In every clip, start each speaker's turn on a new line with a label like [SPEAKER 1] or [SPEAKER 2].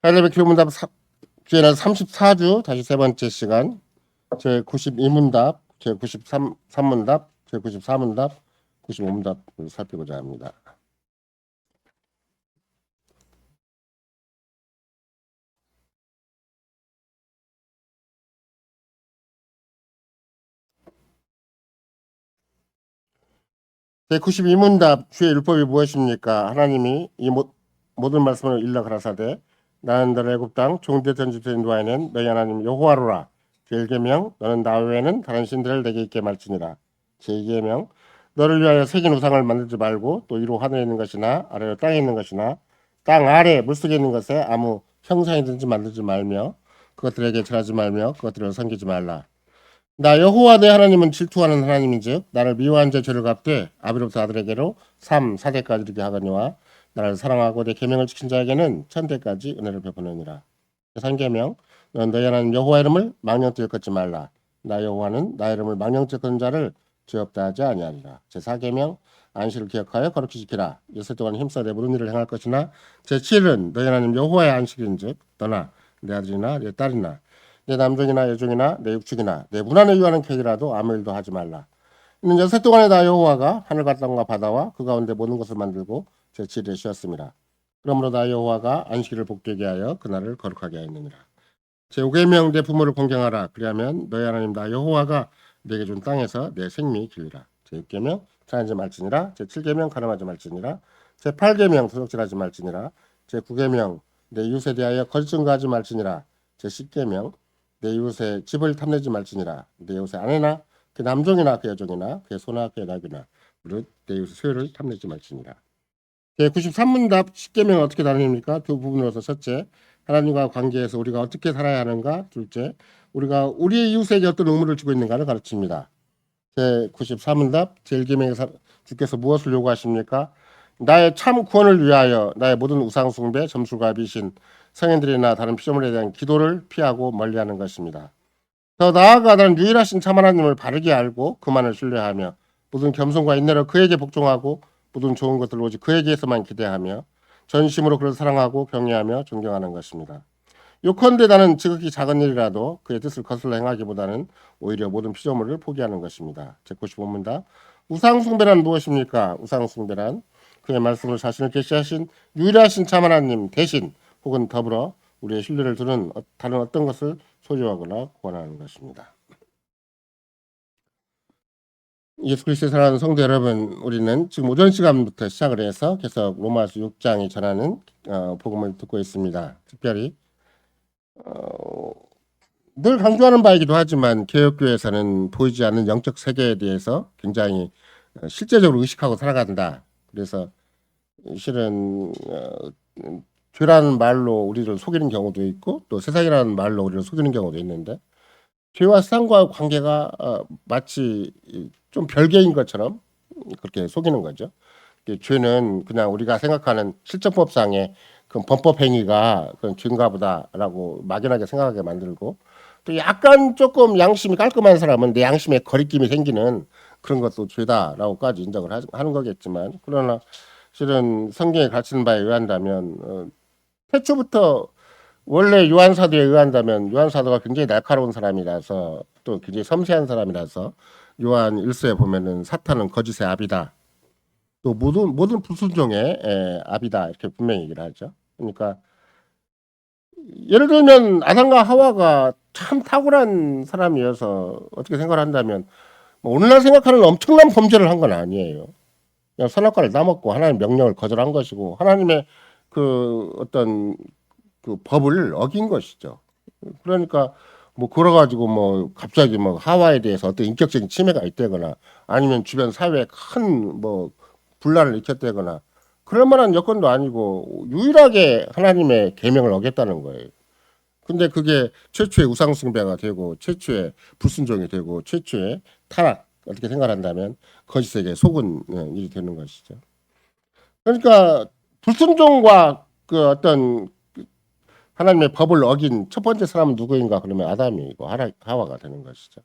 [SPEAKER 1] 할례비 교문답 기회는 34주 다시 세 번째 시간 제 92문답, 제 93문답, 제 94문답, 95문답을 살피고자 합니다. 제 92문답 주의 율법이 무엇입니까? 하나님이 이 모든 말씀을 일러 가라사대 나는 너를 애굽 땅 종대 전집에 인도하여낸 너희 하나님 여호와로라. 제1계명 너는 나 외에는 다른 신들을 내게 있게 말지니라. 제2계명 너를 위하여 새긴 우상을 만들지 말고 또 위로 하늘에 있는 것이나 아래로 땅에 있는 것이나 땅 아래 물속에 있는 것에 아무 형상이든지 만들지 말며 그것들에게 절하지 말며 그것들을 섬기지 말라. 나 여호와 내 하나님은 질투하는 하나님인즉 나를 미워한 자 죄를 갚되 아비로부터 아들에게로 4대까지 이르게 하거니와 나를 사랑하고 내 계명을 지킨 자에게는 1000대까지 은혜를 베푸느니라. 3계명 넌 너희 하나님 여호와 이름을 망령되이 걷지 말라. 나 여호와는 나 이름을 망령되이 걷는 자를 죄 없다 하지 아니하리라. 제4계명 안식을 기억하여 거룩히 지키라. 이틀 동안 힘써 내 모든 일을 행할 것이나 제7일은 너희 하나님 여호와의 안식인즉 너나 내 아들이나 내 딸이나 내 남종이나 여종이나 내 육축이나 내 문안에 유하는 계획이라도 아무 일도 하지 말라. 이는 여섯 동안에 나 여호와가 하늘과 땅과 바다와 그 가운데 모든 것을 만들고 제7일에 쉬었습니다. 그러므로 나 여호와가 안식일을 복되게 하여 그날을 거룩하게 하였느니라. 제5계명 내 부모를 공경하라. 그리하면 너희 하나님 나 여호와가 내게 준 땅에서 내 생명이 길리라. 제6계명 살인하지 말지니라. 제7계명 가늠하지 말지니라. 제8계명 도적질하지 말지니라. 제9계명 내 이웃에 대하여 거짓 증거하지 말지니라. 제10계명 내 이웃의 집을 탐내지 말지니라. 내 이웃의 아내나 그 남종이나 그 여종이나 그의 소나 그의 낙이나 무릇 내 이웃의 소유를 탐내지 말지니라. 제93문답 10계명은 어떻게 다릅니까? 두 부분으로서 첫째, 하나님과 관계에서 우리가 어떻게 살아야 하는가? 둘째, 우리가 우리의 이웃에게 어떤 의무를 주고 있는가를 가르칩니다. 제94문답 제1계명에서 주께서 무엇을 요구하십니까? 나의 참 구원을 위하여 나의 모든 우상 숭배, 점술과 비신, 성인들이나 다른 피조물에 대한 기도를 피하고 멀리하는 것입니다. 더 나아가 나는 유일하신 참 하나님을 바르게 알고 그만을 신뢰하며 모든 겸손과 인내로 그에게 복종하고 모든 좋은 것들을 오직 그에게서만 기대하며 전심으로 그를 사랑하고 경외하며 존경하는 것입니다. 요컨대 나는 지극히 작은 일이라도 그의 뜻을 거슬러 행하기보다는 오히려 모든 피조물을 포기하는 것입니다. 제95문답 우상 숭배란 무엇입니까? 우상 숭배란 그의 말씀을 자신을 계시하신 유일하신 참 하나님 대신 혹은 더불어 우리의 신뢰를 두는 다른 어떤 것을 소유하거나 권하는 것입니다. 예수 그리스도의 사랑하는 성도 여러분, 우리는 지금 오전 시간부터 시작을 해서 계속 로마서 6장이 전하는 복음을 듣고 있습니다. 특별히 늘 강조하는 바이기도 하지만 개혁교회에서는 보이지 않는 영적 세계에 대해서 굉장히 실제적으로 의식하고 살아간다. 그래서 실은 죄라는 말로 우리를 속이는 경우도 있고 또 세상이라는 말로 우리를 속이는 경우도 있는데 죄와 세상과의 관계가 마치 좀 별개인 것처럼 그렇게 속이는 거죠. 죄는 그냥 우리가 생각하는 실정법상의 그 범법 행위가 그런 죄인가 보다라고 막연하게 생각하게 만들고 또 약간 조금 양심이 깔끔한 사람은 내 양심에 거리낌이 생기는 그런 것도 죄다라고까지 인정을 하는 거겠지만 그러나 실은 성경에 가르치는 바에 의한다면 태초부터 원래 요한 사도에 의한다면 요한 사도가 굉장히 날카로운 사람이라서 또 굉장히 섬세한 사람이라서 요한 1서에 보면은 사탄은 거짓의 압이다. 또 모든 불순종의 압이다 이렇게 분명히 얘기를 하죠. 그러니까 예를 들면 아담과 하와가 참 탁월한 사람이어서 어떻게 생각을 한다면 뭐 오늘날 생각하는 엄청난 범죄를 한 건 아니에요. 그냥 선악과를 따먹고 하나님 명령을 거절한 것이고 하나님의 그 어떤 그 법을 어긴 것이죠. 그러니까 뭐 그래가지고 뭐 갑자기 뭐 하와에 대해서 어떤 인격적인 침해가 있다거나 아니면 주변 사회에 큰 뭐 분란을 일으켰다거나 그럴 만한 여건도 아니고 유일하게 하나님의 계명을 어겼다는 거예요. 근데 그게 최초의 우상 숭배가 되고 최초의 불순종이 되고 최초의 타락 어떻게 생각한다면 거짓에게 속은 일이 되는 것이죠. 그러니까 불순종과 그 어떤 하나님의 법을 어긴 첫 번째 사람은 누구인가 그러면 아담이고 하와가 되는 것이죠.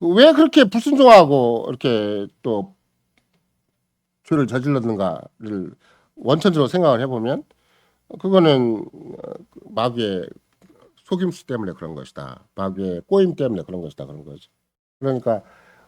[SPEAKER 1] 왜 그렇게 불순종하고 이렇게 또 죄를 저질렀는가를 원천적으로 생각을 해보면 그거는 마귀의 속임수 때문에 그런 것이다. 마귀의 꼬임 때문에 그런 것이다. 그런 거죠. 그러니까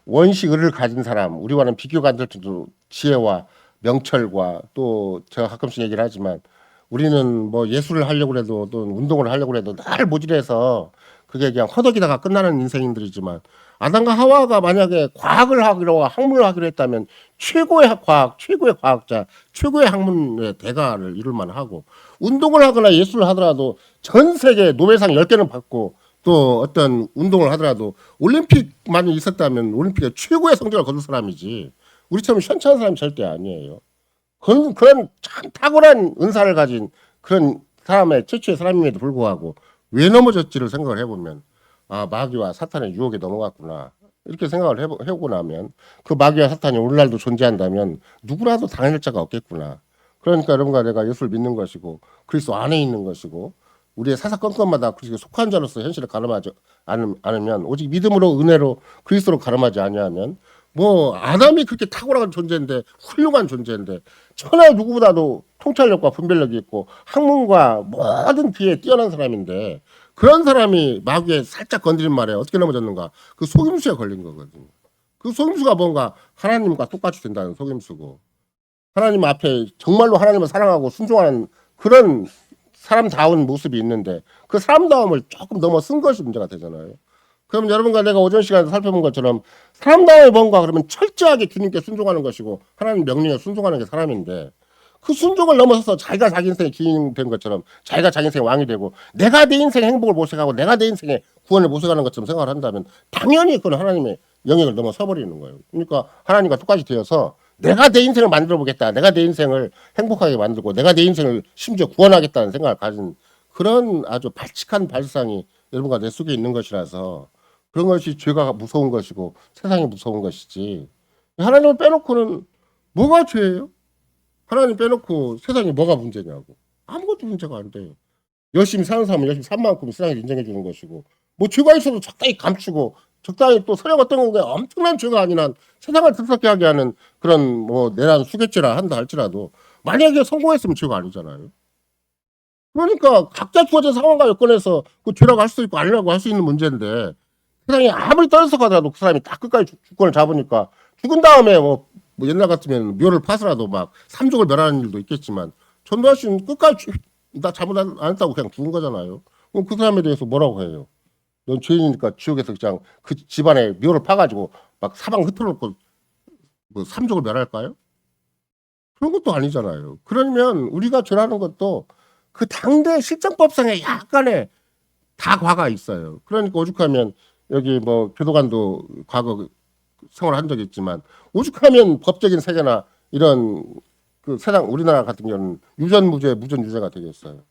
[SPEAKER 1] 원식을 가진 사람, 우리와는 비교가 안 될 정도로 지혜와 명철과 또 제가 가끔씩 얘기를 하지만 우리는 뭐 예술을 하려고 해도 또 운동을 하려고 해도 늘 모질해서 그게 그냥 허덕이다가 끝나는 인생들이지만 아담과 하와가 만약에 과학을 하기로 학문을 하기로 했다면 최고의 과학, 최고의 과학자, 최고의 학문의 대가를 이룰 만하고 운동을 하거나 예술을 하더라도 전 세계 노벨상 10개는 받고 또 어떤 운동을 하더라도 올림픽만 있었다면 올림픽에 최고의 성적을 거둘 사람이지 우리처럼 현찮은 사람이 절대 아니에요. 그런 참 탁월한 은사를 가진 그런 사람의 최초의 사람임에도 불구하고 왜 넘어졌지를 생각을 해보면 아 마귀와 사탄의 유혹에 넘어갔구나 이렇게 생각을 해보고 나면 그 마귀와 사탄이 오늘날도 존재한다면 누구라도 당할 자가 없겠구나. 그러니까 여러분과 내가 예수를 믿는 것이고 그리스도 안에 있는 것이고 우리의 사사건건마다 그리스도에 속한 자로서 현실을 가늠하지 않으면 오직 믿음으로 은혜로 그리스도로 가늠하지 아니하면 뭐 아담이 그렇게 탁월한 존재인데 훌륭한 존재인데 천하 누구보다도 통찰력과 분별력이 있고 학문과 모든 기회에 뛰어난 사람인데 그런 사람이 마귀에 살짝 건드린 말에 어떻게 넘어졌는가? 그 속임수에 걸린 거거든요. 그 속임수가 뭔가 하나님과 똑같이 된다는 속임수고 하나님 앞에 정말로 하나님을 사랑하고 순종하는 그런 사람다운 모습이 있는데 그 사람다움을 조금 넘어선 것이 문제가 되잖아요. 그럼 여러분과 내가 오전 시간에 살펴본 것처럼 사람다움이 뭔가 그러면 철저하게 주님께 순종하는 것이고 하나님 명령에 순종하는 게 사람인데 그 순종을 넘어서서 자기가 자기 인생의 기인된 것처럼 자기가 자기 인생의 왕이 되고 내가 내 인생의 행복을 모색하고 내가 내 인생의 구원을 모색하는 것처럼 생각을 한다면 당연히 그건 하나님의 영역을 넘어서 버리는 거예요. 그러니까 하나님과 똑같이 되어서 내가 내 인생을 만들어 보겠다. 내가 내 인생을 행복하게 만들고 내가 내 인생을 심지어 구원하겠다는 생각을 가진 그런 아주 발칙한 발상이 여러분과 내 속에 있는 것이라서 그런 것이 죄가 무서운 것이고 세상이 무서운 것이지. 하나님을 빼놓고는 뭐가 죄예요? 하나님 빼놓고 세상에 뭐가 문제냐고. 아무것도 문제가 안 돼요. 열심히 사는 사람은 열심히 산 만큼 세상에 인정해 주는 것이고 뭐 죄가 있어도 적당히 감추고 적당히 또 서령 어떤 게 엄청난 죄가 아니란 세상을 들썩게 하게 하는 그런 뭐 내란 수개죄라 한다 할지라도 만약에 성공했으면 죄가 아니잖아요. 그러니까 각자 주어진 상황과 여건에서 그 죄라고 할 수 있고 아니라고 할 수 있는 문제인데 세상이 아무리 떠들썩하더라도 그 사람이 딱 끝까지 주권을 잡으니까 죽은 다음에 뭐 옛날 같으면 묘를 파서라도 막 삼족을 멸하는 일도 있겠지만 전두환 끝까지 나 잘못 안 했다고 그냥 죽은 거잖아요. 그럼 그 사람에 대해서 뭐라고 해요? 넌 죄인이니까 지옥에서 그냥 그 집안에 묘를 파가지고 막 사방 흩어놓고 뭐 삼족을 멸할까요? 그런 것도 아니잖아요. 그러면 우리가 죄라는 것도 그 당대 실정법상에 약간의 다과가 있어요. 그러니까 오죽하면 여기 뭐 교도관도 과거 생활한 적이 있지만 오죽하면 법적인 세계나 이런 그 세상 우리나라 같은 경우는 유전무죄 무전유죄가 되겠어요.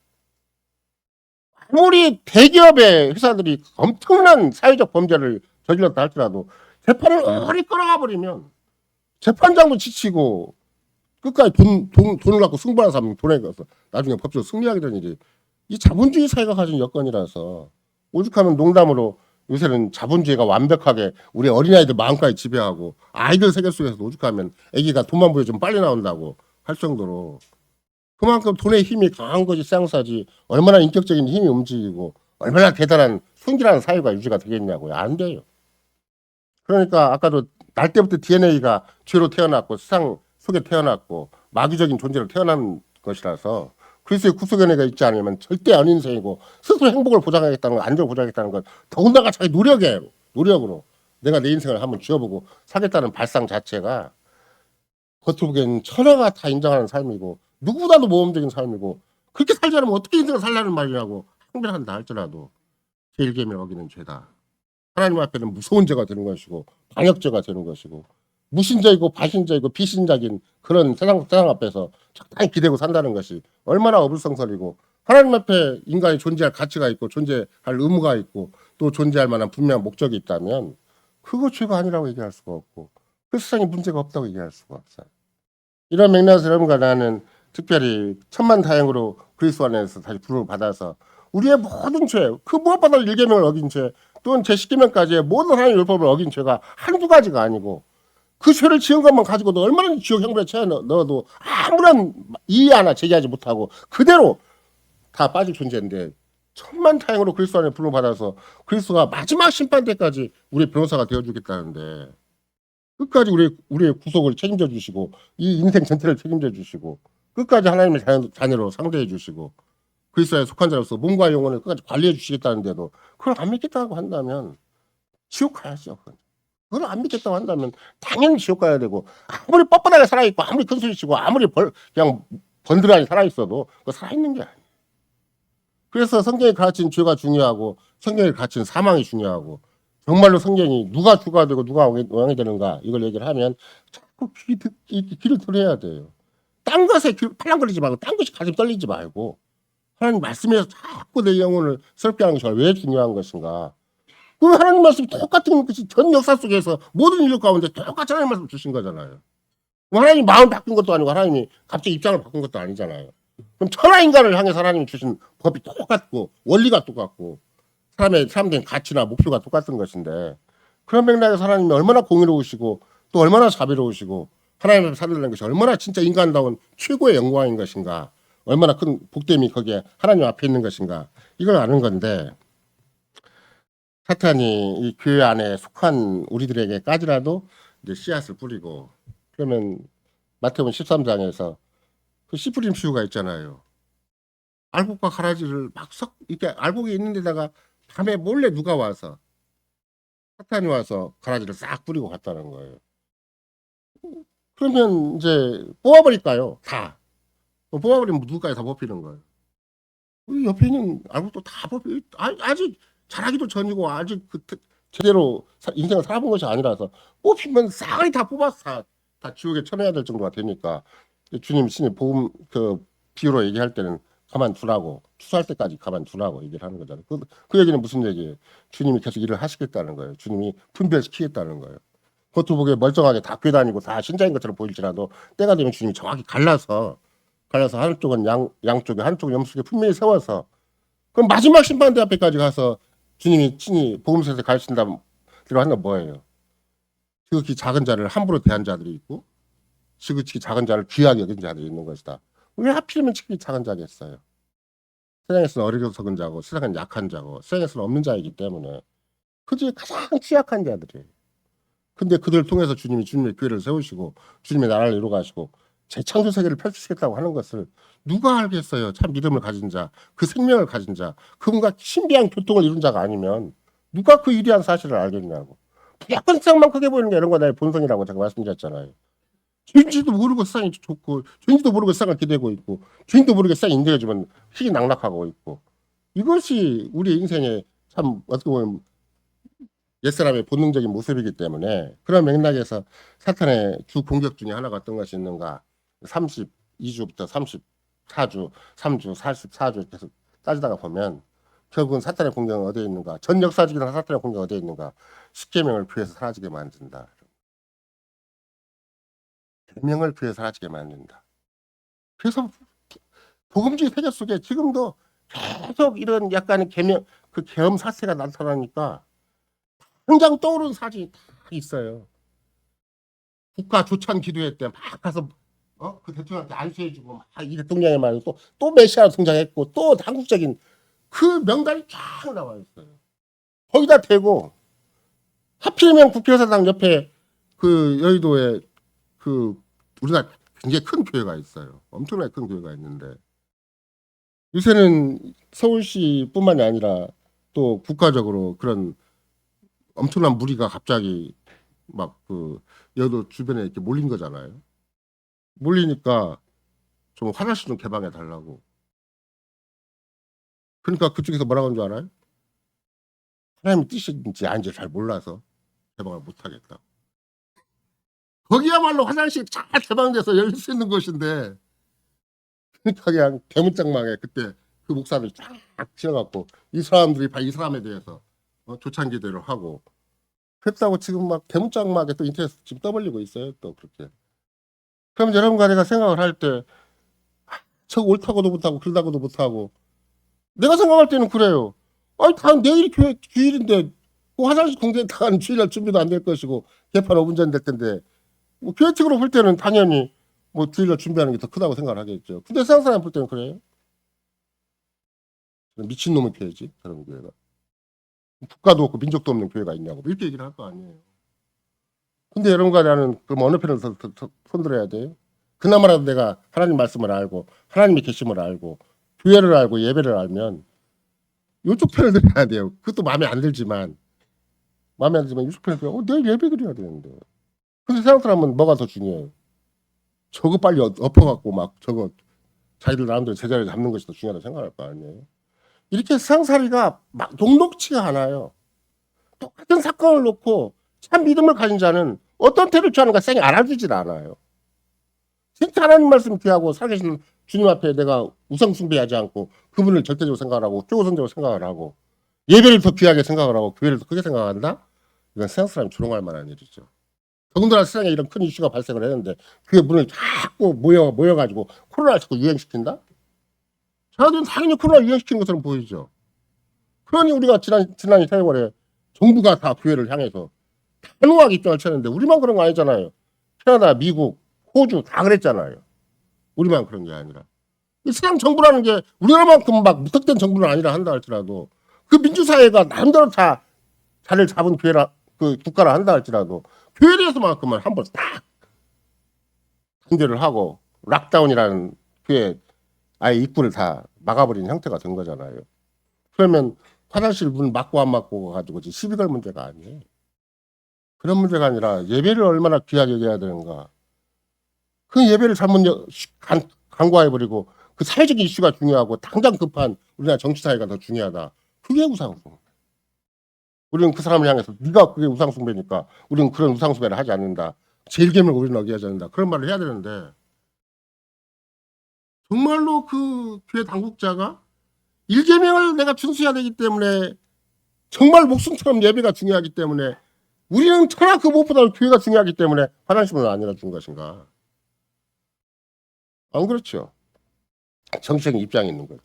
[SPEAKER 1] 아무리 대기업의 회사들이 엄청난 사회적 범죄를 저질렀다 할지라도 재판을 오래 끌어가 버리면 재판장도 지치고 끝까지 돈을 갖고 승부하는 사람이 돈에 가서 나중에 법적으로 승리하게 되는 일이 이 자본주의 사회가 가진 여건이라서 오죽하면 농담으로 요새는 자본주의가 완벽하게 우리 어린아이들 마음까지 지배하고 아이들 세계 속에서 오죽하면 아기가 돈만 보여 좀 빨리 나온다고 할 정도로 그만큼 돈의 힘이 강한 것이 세상사지 얼마나 인격적인 힘이 움직이고 얼마나 대단한 순결한 사회가 유지가 되겠냐고요. 안 돼요. 그러니까 아까도 날 때부터 DNA가 죄로 태어났고 세상 속에 태어났고 마귀적인 존재로 태어난 것이라서 그리스도의 구속연회가 있지 않으면 절대 안 인생이고 스스로 행복을 보장하겠다는 것, 안정을 보장하겠다는 것, 더군다나 자기 노력으로 내가 내 인생을 한번 지어보고 살겠다는 발상 자체가 겉으로 보기에는 천하가 다 인정하는 삶이고 누구보다도 모험적인 삶이고 그렇게 살지 않으면 어떻게 인생을 살라는 말이라고 항변한다 할지라도 제1계명을 어기는 죄다. 하나님 앞에는 무서운 죄가 되는 것이고 반역죄가 되는 것이고 무신자이고 바신자이고 비신자인 그런 세상 앞에서 적당히 기대고 산다는 것이 얼마나 어불성설이고 하나님 앞에 인간이 존재할 가치가 있고 존재할 의무가 있고 또 존재할 만한 분명한 목적이 있다면 그거 죄가 아니라고 얘기할 수가 없고 그 세상에 문제가 없다고 얘기할 수가 없어요. 이런 맥락에서 여러분과 나는 특별히 천만다행으로 그리스도 안에서 다시 부름을 받아서 우리의 모든 죄, 그 무엇보다도 1계명을 어긴 죄 또는 제10계명까지의 모든 하나님의 율법을 어긴 죄가 한두 가지가 아니고 그 죄를 지은 것만 가지고도 얼마나 지옥 형벌에 처해 넣어도 아무런 이의 하나 제기하지 못하고 그대로 다 빠질 존재인데 천만다행으로 그리스도 안에 부름받아서 그리스도가 마지막 심판 때까지 우리 변호사가 되어주겠다는데 끝까지 우리의 구속을 책임져 주시고 이 인생 전체를 책임져 주시고 끝까지 하나님의 자녀로 상대해 주시고 그리스도에 속한 자로서 몸과 영혼을 끝까지 관리해 주시겠다는데도 그걸 안 믿겠다고 한다면 지옥 가야죠. 그걸 안 믿겠다고 한다면 당연히 지옥 가야 되고 아무리 뻣뻣하게 살아있고 아무리 큰 소리 치고 아무리 그냥 번들하게 살아있어도 그거 살아있는 게 아니에요. 그래서 성경이 가르친 죄가 중요하고 성경이 가르친 사망이 중요하고 정말로 성경이 누가 주가 되고 누가 왕이 되는가 이걸 얘기를 하면 자꾸 귀를 들어야 돼요. 딴 것에 팔랑거리지 말고 딴 것이 가슴 떨리지 말고 하나님 말씀에서 자꾸 내 영혼을 새롭게 하는 것이 왜 중요한 것인가. 그럼 하나님 말씀이 똑같은 것이 전 역사 속에서 모든 인류 가운데 똑같이 하나님 말씀 주신 거잖아요. 하나님 마음 바꾼 것도 아니고 하나님이 갑자기 입장을 바꾼 것도 아니잖아요. 그럼 천하 인간을 향해서 하나님이 주신 법이 똑같고 원리가 똑같고 사람들의 가치나 목표가 똑같은 것인데 그런 맥락에서 하나님이 얼마나 공의로우시고 또 얼마나 자비로우시고 하나님 앞에 살려는 것이 얼마나 진짜 인간다운 최고의 영광인 것인가 얼마나 큰 복됨이 거기에 하나님 앞에 있는 것인가 이걸 아는 건데 사탄이 이 교회 안에 속한 우리들에게까지라도 이제 씨앗을 뿌리고 그러면 마태복음 13장에서 그 씨 뿌린 비유가 있잖아요. 알곡과 가라지를 막 이렇게 알곡이 있는 데다가 밤에 몰래 누가 와서 사탄이 와서 가라지를 싹 뿌리고 갔다는 거예요. 그러면 이제 뽑아버릴까요? 다. 뽑아버리면 누구까지 다 뽑히는 거예요. 우리 옆에 있는 알곡도 다 뽑히 아직 자라기도 전이고 아직 제대로 인생을 살아본 것이 아니라서 뽑히면 싹이 다 뽑아서 다 지옥에 쳐내야 될 정도가 되니까 주님 신이 복음 그 비유로 얘기할 때는 가만두라고 추수할 때까지 가만두라고 얘기를 하는 거잖아요. 그 얘기는 무슨 얘기예요? 주님이 계속 일을 하시겠다는 거예요. 주님이 분별시키겠다는 거예요. 겉으로 보기에 멀쩡하게 다 교회 다니고 다 신자인 것처럼 보일지라도 때가 되면 주님이 정확히 갈라서 한쪽은 양쪽에 한쪽은 염소에 분명히 세워서 그럼 마지막 심판대 앞에까지 가서 주님이 친히 복음서에서 가르친다면 하는 건 뭐예요? 지극히 작은 자를 함부로 대한 자들이 있고 지극히 작은 자를 귀하게 여긴 자들이 있는 것이다. 왜 하필이면 지극히 작은 자겠어요? 세상에서는 어리석은 자고 세상은 약한 자고 세상에서는 없는 자이기 때문에 그중에 가장 취약한 자들이에요. 근데 그들을 통해서 주님이 주님의 교회를 세우시고 주님의 나라를 이루가시고 재창조 세계를 펼치시겠다고 하는 것을 누가 알겠어요? 참 믿음을 가진 자, 그 생명을 가진 자, 그분과 신비한 교통을 이룬 자가 아니면 누가 그 위대한 사실을 알겠냐고. 약간 세상만 크게 보이는 게 이런 거 나의 본성이라고 제가 말씀드렸잖아요. 죄인지도 모르고 세상이 좋고 죄인지도 모르고 세상을 기대고 있고 죄인도 모르게 세상이 인정해주면 희낙락하고 있고 이것이 우리 인생의 참 어떻게 보면 옛사람의 본능적인 모습이기 때문에 그런 맥락에서 사탄의 주 공격 중에 하나가 어떤 것이 있는가 32주부터 34주 3주 44주 계속 따지다가 보면 결국은 사탄의 공격은 어디에 있는가 전 역사적인 사탄의 공격은 어디에 있는가 십계명을 피해서 사라지게 만든다. 계명을 피해서 사라지게 만든다. 그래서 복음주의 세계 속에 지금도 계속 이런 약간의 계명 그 계엄 사태가 나타나니까 당장 떠오르는 사진이 다 있어요. 국가 조찬 기도회 때 막 가서 그 대통령한테 안수해주고 막 이 대통령의 말을 또 메시아로 등장했고 또 한국적인 그 명단이 쫙 나와 있어요. 거기다 대고 하필이면 국회의사당 옆에 그 여의도에 그 우리가 굉장히 큰 교회가 있어요. 엄청나게 큰 교회가 있는데 요새는 서울시뿐만이 아니라 또 국가적으로 그런 엄청난 무리가 갑자기 막 그 여의도 주변에 이렇게 몰린 거잖아요. 몰리니까 좀 화장실 좀 개방해 달라고. 그러니까 그쪽에서 뭐라고 하는 줄 알아요? 하나님의 뜻인지 아닌지 잘 몰라서 개방을 못 하겠다. 거기야말로 화장실 잘 개방돼서 열릴 수 있는 곳인데 그러니까 그냥 대문짝망에 그때 그 목사를 쫙 치어갖고 이 사람들이 이 사람에 대해서 조찬 기도를 하고 그랬다고 지금 막 대문짝막에 또 인터넷 지금 떠벌리고 있어요. 또 그렇게. 그럼 여러분과 내가 생각을 할 때 저거 옳다고도 못하고 그러다고도 못하고 내가 생각할 때는 그래요. 아니 다 내일이 주일인데 그 화장실 공대 당한 주일날 준비도 안 될 것이고 개판 5분 전 될 텐데 뭐 교회 측으로 볼 때는 당연히 뭐 주일날 준비하는 게 더 크다고 생각을 하겠죠. 근데 세상 사람 볼 때는 그래요. 미친놈의 교회지 그런 교회가. 국가도 없고 민족도 없는 교회가 있냐고 이렇게 얘기를 할 거 아니에요. 근데 여러분과 나는 그럼 어느 편을 손들어야 돼요? 그나마라도 내가 하나님 말씀을 알고 하나님의 계심을 알고 교회를 알고 예배를 알면 이쪽 편을 들어야 돼요. 그것도 마음에 안 들지만 이쪽 편을 들어. 내일 예배 드려야 되는데. 근데 세상 사람은 뭐가 더 중요해요? 저거 빨리 엎어갖고 막 저거 자기들 나름대로 제자리에 잡는 것이 더 중요하다고 생각할 거 아니에요. 이렇게 세상살이가 막 녹록치가 않아요. 똑같은 사건을 놓고 참 믿음을 가진 자는 어떤 태를 취하는가 쌩 알아주질 않아요. 진짜 하나님 말씀 귀하고 살아계신 주님 앞에 내가 우상숭배하지 않고 그분을 절대적으로 생각하고 최우선적으로 생각을 하고 예배를 더 귀하게 생각을 하고 교회를 더 크게 생각한다? 이건 세상 사람이 조롱할 만한 일이죠. 더군다나 세상에 이런 큰 이슈가 발생을 했는데 그게 문을 자꾸 모여가지고 코로나를 자꾸 유행시킨다? 저희들은 당연히 코로나 유행시키는 것처럼 보이죠. 그러니 우리가 지난 4월에 정부가 다 교회를 향해서 단호하게 입장을 쳤는데 우리만 그런 거 아니잖아요. 캐나다, 미국, 호주 다 그랬잖아요. 우리만 그런 게 아니라. 이 세상 정부라는 게 우리나라만큼 막 무턱된 정부는 아니라 한다 할지라도 그 민주사회가 나름대로 다 자리를 잡은 그 국가라 한다 할지라도 교회에 대해서만큼은 한번 딱 단죄를 하고 락다운이라는 교회 아예 입구를 다 막아버린 형태가 된 거잖아요. 그러면 화장실 문 막고 안 막고 가지고 시비 걸 문제가 아니에요. 그런 문제가 아니라 예배를 얼마나 귀하게 해야 되는가. 그 예배를 잘못 간과해버리고 그 사회적인 이슈가 중요하고 당장 급한 우리나라 정치사회가 더 중요하다. 그게 우상숭배. 우리는 그 사람을 향해서 네가 그게 우상숭배니까 우리는 그런 우상숭배를 하지 않는다. 제일계명을 우리는 어기하지 않는다. 그런 말을 해야 되는데 정말로 그 교회 당국자가 1계명을 내가 준수해야 되기 때문에 정말 목숨처럼 예배가 중요하기 때문에 우리는 천하 그 무엇보다 교회가 중요하기 때문에 화장실을 안 열어준 것인가? 안 그렇죠. 정치적인 입장이 있는 거죠.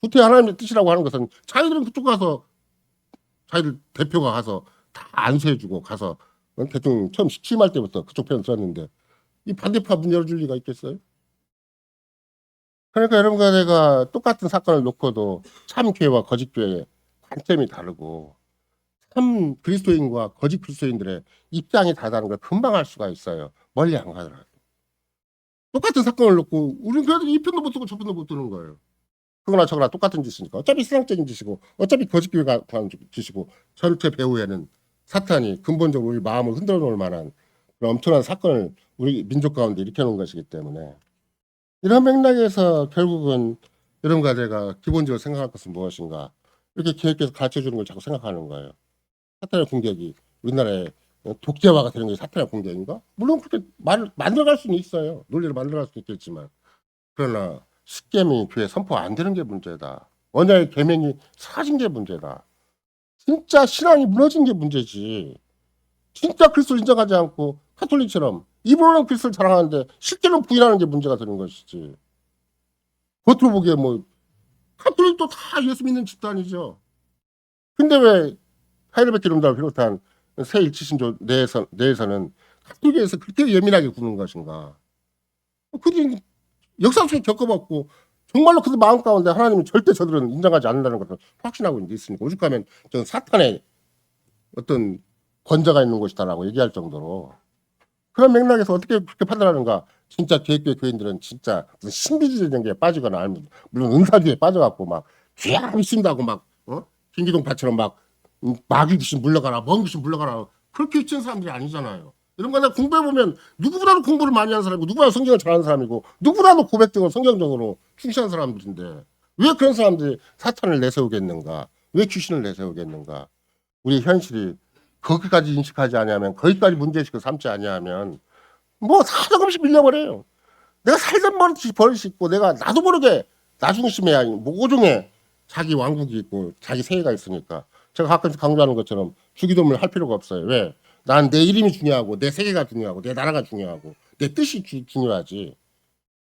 [SPEAKER 1] 후퇴 하나님의 뜻이라고 하는 것은 자기들은 그쪽 가서 자기들 대표가 가서 다 안수해주고 가서 대통령 처음 취임할 때부터 그쪽 편 들었는데 이 반대파 문 열어줄 리가 있겠어요? 그러니까 여러분과 내가 똑같은 사건을 놓고도 참 교회와 거짓 교회의 관점이 다르고 참 그리스도인과 거짓 그리스도인들의 입장이 다르다는 걸 금방 알 수가 있어요. 멀리 안 가더라도. 똑같은 사건을 놓고 우리 교회들이 이 편도 못 듣고 저 편도 못 듣는 거예요. 그거나 저거나 똑같은 짓이니까. 어차피 세상적인 짓이고 어차피 거짓 교회가 하는 짓이고 전체 배후에는 사탄이 근본적으로 우리 마음을 흔들어 놓을 만한 그런 엄청난 사건을 우리 민족 가운데 일으켜 놓은 것이기 때문에 이런 맥락에서 결국은 여러분과 제가 기본적으로 생각할 것은 무엇인가 이렇게 계획해서 가르쳐주는 걸 자꾸 생각하는 거예요. 사탄의 공격이 우리나라의 독재화가 되는 게 사탄의 공격인가? 물론 그렇게 만들어갈 수는 있어요. 논리를 만들어갈 수는 있겠지만 그러나 십계명이 교회 선포 안 되는 게 문제다. 언약의 계명이 사라진 게 문제다. 진짜 신앙이 무너진 게 문제지. 진짜 그리스도를 인정하지 않고 카톨릭처럼 입으로는 그리스도를 자랑하는데 실제로 부인하는 게 문제가 되는 것이지. 겉으로 보기에 뭐 카톨릭도 다 예수 믿는 집단이죠. 근데 왜 하이르베키 룸다를 비롯한 새 일치신조 내에서는 카톨릭에서 그렇게 예민하게 구는 것인가? 그들이 역사 속에 겪어봤고 정말로 그들 마음 가운데 하나님이 절대 저들은 인정하지 않는다는 것을 확신하고 있으니까 오죽하면 저는 사탄의 어떤 권자가 있는 것이다라고 얘기할 정도로 그런 맥락에서 어떻게 그렇게 판단하는가? 진짜 계획교회 교인들은 진짜 무슨 신비주의적인 게 빠지거나 아니면 물론 은사주의에 빠져갖고 막 귀함이 쓴다고 막 김기동파처럼 막 마귀 귀신 물러가라 먼 귀신 물러가라 그렇게 유치한 사람들이 아니잖아요. 이런 거 내가 공부해보면 누구보다도 공부를 많이 하는 사람이고 누구보다 성경을 잘하는 사람이고 누구보다도 고백적으로 성경적으로 충실한 사람들인데 왜 그런 사람들이 사탄을 내세우겠는가? 왜 귀신을 내세우겠는가? 우리 현실이 거기까지 인식하지 않으면 거기까지 문제의식을 삼지 않으면 뭐 사정없이 밀려버려요. 내가 살던 버릇이 있고 내가 나도 모르게 나중심에 아니 모종의 자기 왕국이 있고 자기 세계가 있으니까 제가 가끔씩 강조하는 것처럼 주기도문을 할 필요가 없어요. 왜? 난 내 이름이 중요하고 내 세계가 중요하고 내 나라가 중요하고 내 뜻이 중요하지.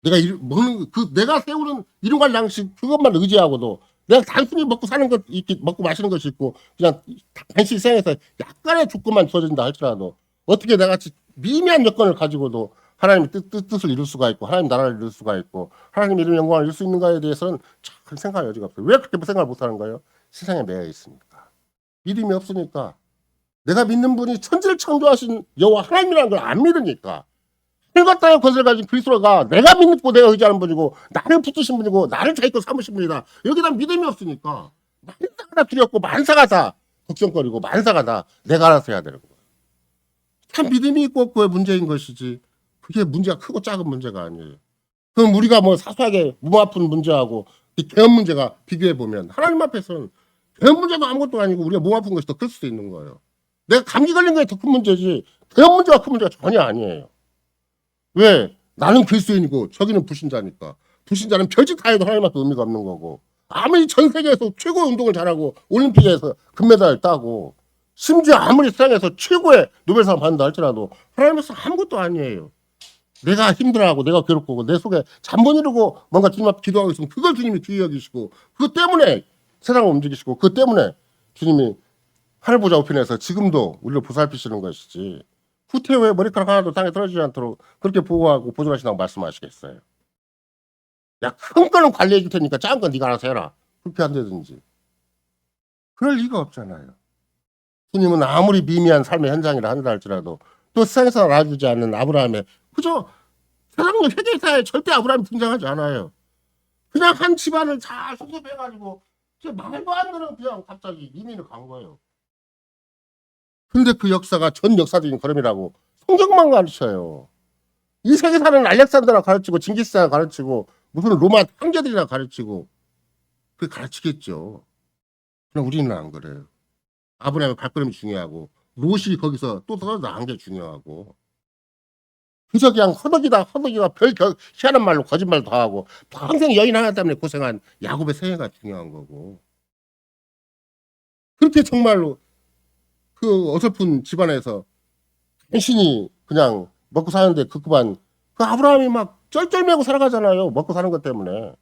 [SPEAKER 1] 내가 먹는 내가 세우는 이름과 양식 그것만 의지하고도 내가 단순히 먹고 사는 것 먹고 마시는 것이 있고 그냥 단순히 생에서 약간의 조건만 주어진다 할지라도 어떻게 내가 미미한 여건을 가지고도 하나님의 뜻을 이룰 수가 있고 하나님 나라를 이룰 수가 있고 하나님 이름 영광을 이룰 수 있는가에 대해서는 참 생각할 여지가 없어요. 왜 그렇게 생각을 못하는 거예요? 세상에 매여 있으니까. 믿음이 없으니까. 내가 믿는 분이 천지를 창조하신 여호와 하나님이라는 걸 안 믿으니까. 하늘과 땅의 권세를 가진 그리스도가 내가 믿고 내가 의지하는 분이고 나를 붙드신 분이고 나를 자기 것 삼으신 분이다. 여기다 믿음이 없으니까 만사가 다 두렵고 만사가 다 걱정거리고 만사가 다 내가 알아서 해야 되는 거예요. 참 믿음이 있고 없고의 문제인 것이지 그게 문제가 크고 작은 문제가 아니에요. 그럼 우리가 뭐 사소하게 몸 아픈 문제하고 개헌 문제가 비교해 보면 하나님 앞에서는 개헌 문제도 아무것도 아니고 우리가 몸 아픈 것이 더 클 수도 있는 거예요. 내가 감기 걸린 게 더 큰 문제지 개헌 문제가 큰 문제가 전혀 아니에요. 왜? 나는 그리스도인이고 저기는 불신자니까. 불신자는 별짓 다 해도 하나님 앞에 의미가 없는 거고 아무리 전 세계에서 최고의 운동을 잘하고 올림픽에서 금메달을 따고 심지어 아무리 세상에서 최고의 노벨상 받는다 할지라도 하나님께서 아무것도 아니에요. 내가 힘들어하고 내가 괴롭고 내 속에 잠못 이루고 뭔가 주님 앞에 기도하고 있으면 그걸 주님이 귀히 여기시고 그것 때문에 세상을 움직이시고 그것 때문에 주님이 하늘 보좌 우편에서 지금도 우리를 보살피시는 것이지 후퇴후에 머리카락 하나도 땅에 떨어지지 않도록 그렇게 보호하고 보존하신다고 말씀하시겠어요. 야, 큰 거는 관리해 줄 테니까 작은 건 네가 알아서 해라. 그렇게 안 되든지. 그럴 리가 없잖아요. 주님은 아무리 미미한 삶의 현장이라 한다 할지라도 또 세상에서 알아주지 않는 아브라함의 그저 세상의 회계사에 절대 아브라함이 등장하지 않아요. 그냥 한 집안을 잘 소집해가지고 말도 안 되는 그냥 갑자기 이민을 간 거예요. 근데 그 역사가 전 역사적인 걸음이라고 성경만 가르쳐요. 이 세계 사는 알렉산더나 가르치고 징기스칸 가르치고 무슨 로마 황제들이나 가르치고 그게 가르치겠죠. 그럼 우리는 안 그래요. 아브라함의 발걸음이 중요하고 롯이 거기서 또 나간 게 중요하고 그저 그냥 허덕이가 별 희한한 말로 거짓말도 하고 평생 여인 하나 때문에 고생한 야곱의 생애가 중요한 거고 그렇게 정말로 그 어설픈 집안에서 간신히 그냥 먹고 사는데 그만 그 아브라함이 막 쩔쩔매고 살아가잖아요. 먹고 사는 것 때문에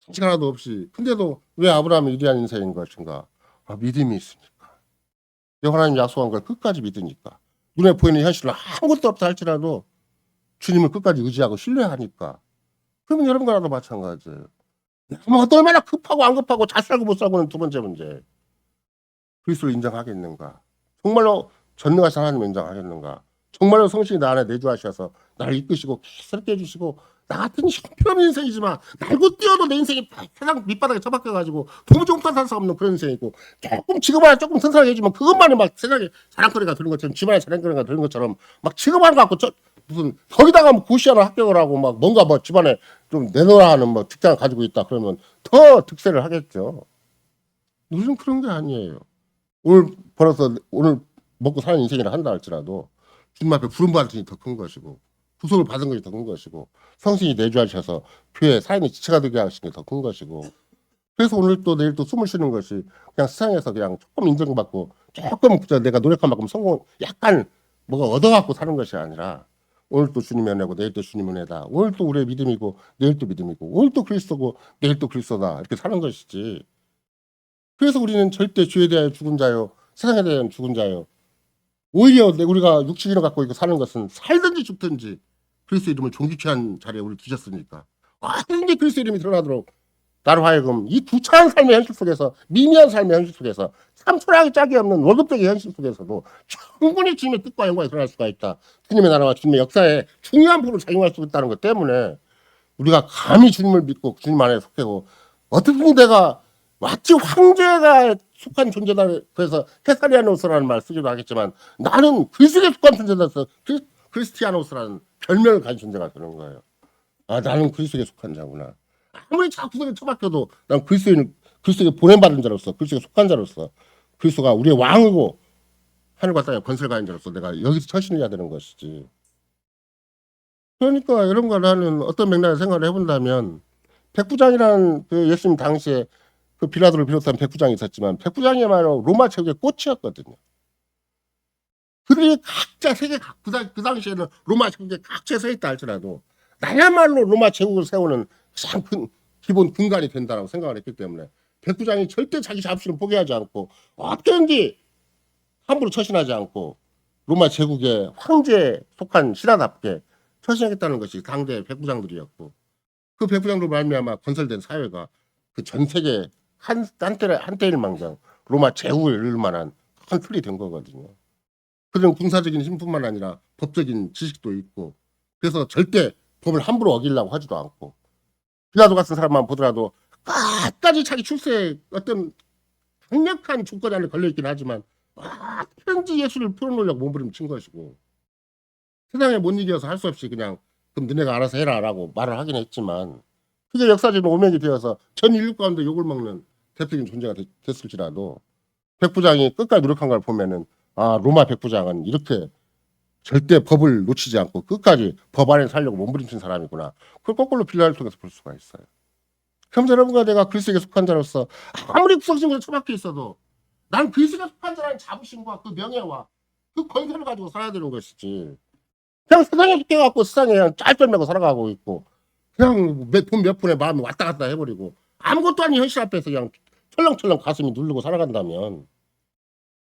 [SPEAKER 1] 자식 하나도 없이. 근데도 왜 아브라함이 위대한 인생인 것인가? 아, 믿음이 있으니까. 하나님 약속한 걸 끝까지 믿으니까. 눈에 보이는 현실은 아무것도 없다 할지라도 주님을 끝까지 의지하고 신뢰하니까. 그러면 여러분과도 마찬가지예요. 얼마나 급하고 안 급하고 잘 살고 못 살고는 두 번째 문제. 그리스도를 인정하겠는가? 정말로 전능하신 하나님을 인정하겠는가? 정말로 성신이 나 안에 내주하셔서 나를 이끄시고 개스럽게 해주시고 나 같은 형편없는 인생이지만 날고 뛰어도 내 인생이 세상 밑바닥에 처박혀가지고 도무지없다 살 수 없는 그런 인생이고 조금 지금 조금 튼튼하게 해주면 그것만이 막 세상에 자랑거리가 되는 것처럼 집안에 자랑거리가 되는 것처럼 막 지금만 갖고 무슨 거기다가 뭐 고시하는 합격을 하고 막 뭔가 뭐 집안에 좀 내놓으라 하는 뭐 직장을 가지고 있다 그러면 더 득세를 하겠죠. 요즘 그런 게 아니에요. 오늘 벌어서 오늘 먹고 사는 인생이라 한다 할지라도 주님 앞에 부름받은 것이 더 큰 것이고 구속을 받은 것이 더 큰 것이고 성신이 내주하셔서 교회 사인이 지체가 되게 하시는 게 더 큰 것이고 그래서 오늘 또 내일 또 숨을 쉬는 것이 그냥 세상에서 그냥 조금 인정받고 조금 내가 노력한 만큼 성공 약간 뭐가 얻어갖고 사는 것이 아니라 오늘 또 주님의 은혜고 내일 또 주님의 은혜다. 오늘 또 우리의 믿음이고 내일 또 믿음이고 오늘 또 그리스도고 내일 또 그리스도다. 이렇게 사는 것이지. 그래서 우리는 절대 죄에 대하여 죽은 자요. 세상에 대한 죽은 자요. 오히려 우리가 육신을 갖고 있고 사는 것은 살든지 죽든지 그리스도 이름을 존귀케 한 자리에 우리 두셨으니까 얼마든지 그리스도 이름이 드러나도록 나로 하여금 이 구차한 삶의 현실 속에서 미미한 삶의 현실 속에서 참 초라하기 짝이 없는 월급적인 현실 속에서도 충분히 주님의 뜻과 영광이 드러날 수가 있다. 주님의 나라와 주님의 역사에 중요한 부분을 작용할 수 있다는 것 때문에 우리가 감히 주님을 믿고 주님 안에 속하고 어떻게 내가 마치 황제가 속한 존재다. 그래서 헤사리아노스라는 말 쓰기도 하겠지만 나는 그리스도에 속한 존재다서 크리스티아노스라는 별명을 가진 존재가 되는 거예요. 아, 나는 그리스도에 속한 자구나. 아무리 자꾸석에 처박혀도 난 그리스도에 보냄받은 자로서 그리스도에 속한 자로서 그리스도가 우리의 왕이고 하늘과 땅의 권세를 가진 자로서 내가 여기서 처신을 해야 되는 것이지. 그러니까 여러분과 나는 어떤 맥락에서 생각을 해본다면 백부장이라는 그 예수님 당시에 그 빌라도를 비롯한 백부장이 있었지만 백부장이야말로 로마 제국의 꽃이었거든요. 그들이 각자 세계 그 당시에는 로마 제국의 각처에 서 있다 할지라도 나야말로 로마 제국을 세우는 가장 큰 기본 근간이 된다고 생각을 했기 때문에 백부장이 절대 자기 자부심을 포기하지 않고 어떻게든지 함부로 처신하지 않고 로마 제국의 황제에 속한 신하답게 처신하겠다는 것이 당대 백부장들이었고, 그 백부장으로 말미암아 건설된 사회가 그 전 세계 한때일망정 로마 제후에 이를 만한 큰 틀이 된 거거든요. 그런 군사적인 힘뿐만 아니라 법적인 지식도 있고, 그래서 절대 법을 함부로 어기려고 하지도 않고, 빌라도 같은 사람만 보더라도 끝까지 자기 출세에 어떤 강력한 조건 안에 걸려있긴 하지만 편지 예수를 풀어놓으려고 몸부림친 것이고, 세상에 못 이겨서 할 수 없이 그냥 그럼 너네가 알아서 해라 라고 말을 하긴 했지만, 그게 역사적인 오명이 되어서 전 인류 가운데 욕을 먹는 대표적인 존재가 됐을지라도 백부장이 끝까지 노력한 걸 보면은 로마 백부장은 이렇게 절대 법을 놓치지 않고 끝까지 법 안에 살려고 몸부림친 사람이구나. 그걸 거꾸로 빌라를 통해서 볼 수가 있어요. 그럼 여러분과 내가 그리스도에게 속한 자로서 아무리 구석진구에 처박혀 있어도 난 그리스도에게 속한 자라는 자부심과 그 명예와 그 권세를 가지고 살아야 되는 것이지. 그냥 세상에 속해갖고 세상에 그냥 짤짤매고 살아가고 있고, 그냥 돈 몇 푼에 마음이 왔다 갔다 해버리고 아무것도 아닌 현실 앞에서 그냥 철렁철렁 가슴이 누르고 살아간다면,